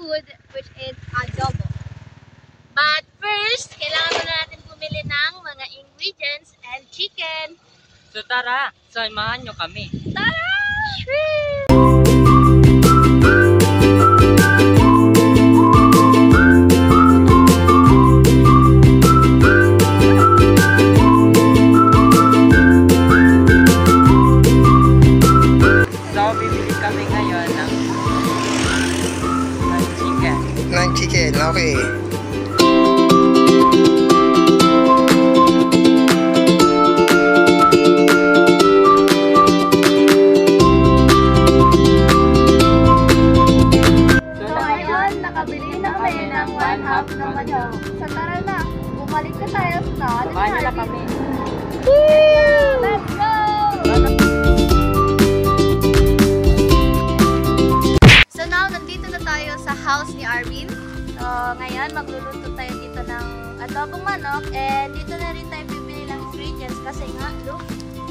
food, which is adobo. But first, kailangan muna natin bumili ng mga ingredients and chicken. So tara, samahan nyo kami. Tara! So bibili kami ngayon ng chicken. Ng chicken, okay. Nakabili na kami ng 1/2 na manok. So tara na, bumalik na tayo sa Samahan nyo na kami. Let's go! So now, nandito na tayo sa house ni Arvin. So ngayon, magluluto tayo dito ng adobong manok. And dito na rin tayo bibili ng ingredients kasi nga, look,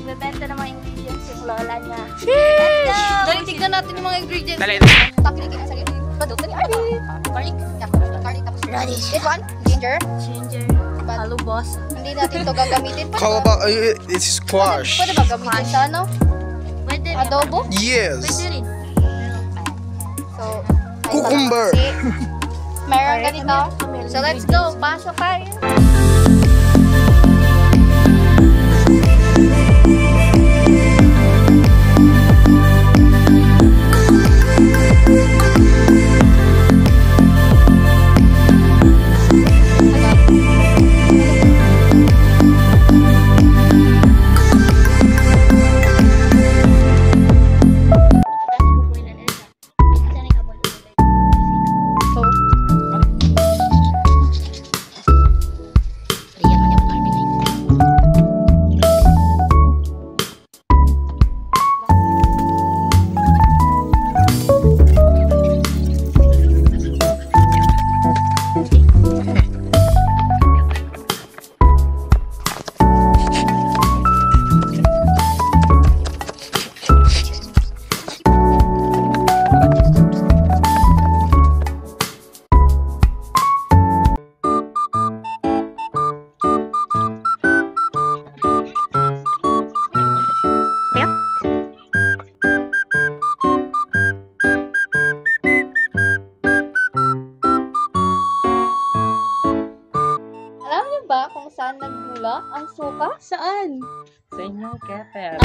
bebenta ng mga ingredients yung lola niya. Let's go! Dali, tignan natin yung mga ingredients. Dali. Pakiligin sa gilid. Paduto ni Arvin. Garlic. Garlic tapos radish. This one, ginger. Halubos. Hindi natin ito gagamitin. How about it's squash? Pwede ba gamitin sa ano? Pwede. Adobo? Yes. Pwede rin. So, Cucumber. Meron ganito. So let's go. Pasok tayo. Kung saan nagmula ang suka? Saan? Sa inyong keper.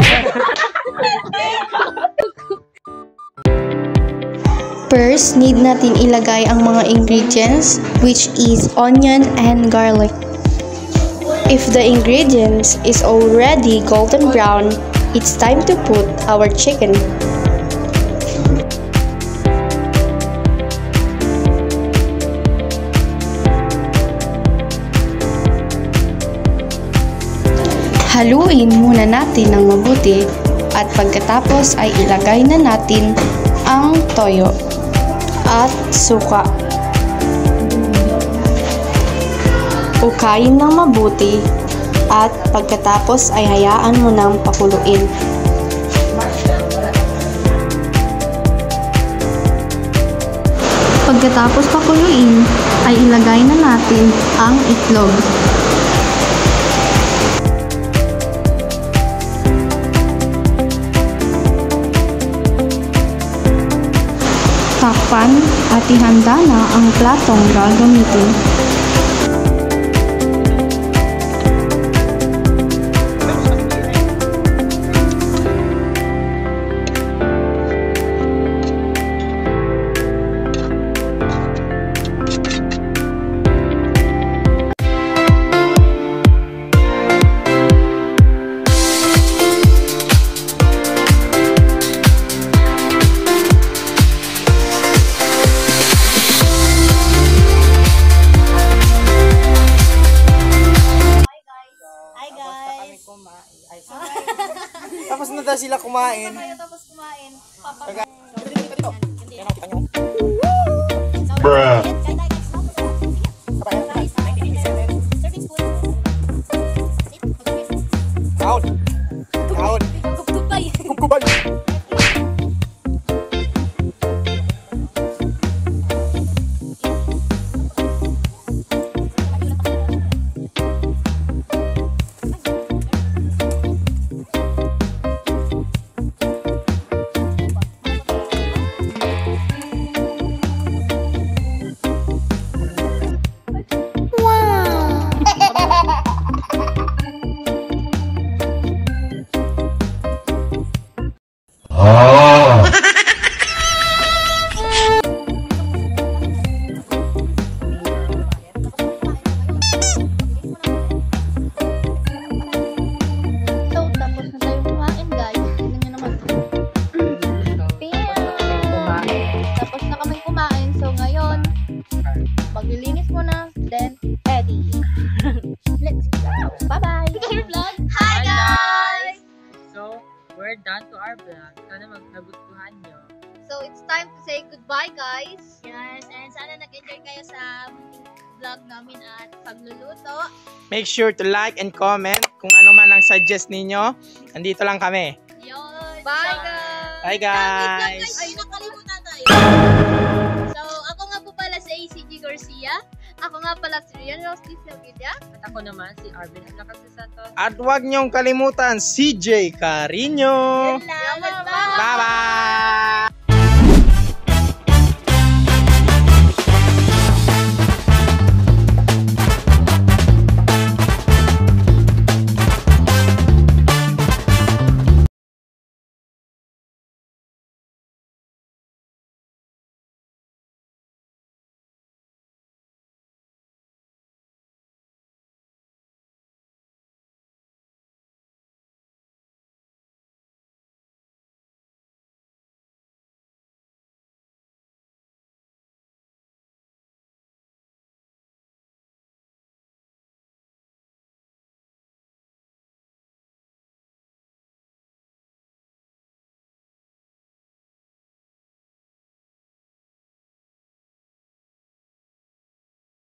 First, need natin ilagay ang mga ingredients, which is onion and garlic. If the ingredients is already golden brown, it's time to put our chicken. Haluin muna natin ng mabuti at pagkatapos ay ilagay na natin ang toyo at suka. Ukayin ng mabuti at pagkatapos ay hayaan mo nang pakuluin. Pagkatapos pakuluin ay ilagay na natin ang itlog. Takpan at ihanda na ang platong gagamitin. Tapos na daw sila kumain. Tapos kumain. Bruh. Out. Out. Kubay. we're done to our vlog. Sana nagustuhan nyo. So, it's time to say goodbye, guys. Yes, and sana nag-enjoy kayo sa vlog namin at pagluluto. Make sure to like and comment kung ano man ang suggest ninyo. Andito lang kami. Yun. Bye, guys. Bye, guys. Ay, nakalimutan tayo. So, ako nga po pala si ACG Garcia. Ako nga pala si Rian Rose Silvia. At ako naman si Arvin Lacasu Santos. At huwag niyong kalimutan, CJ Carino. Yun lang. Bye. Bye-bye.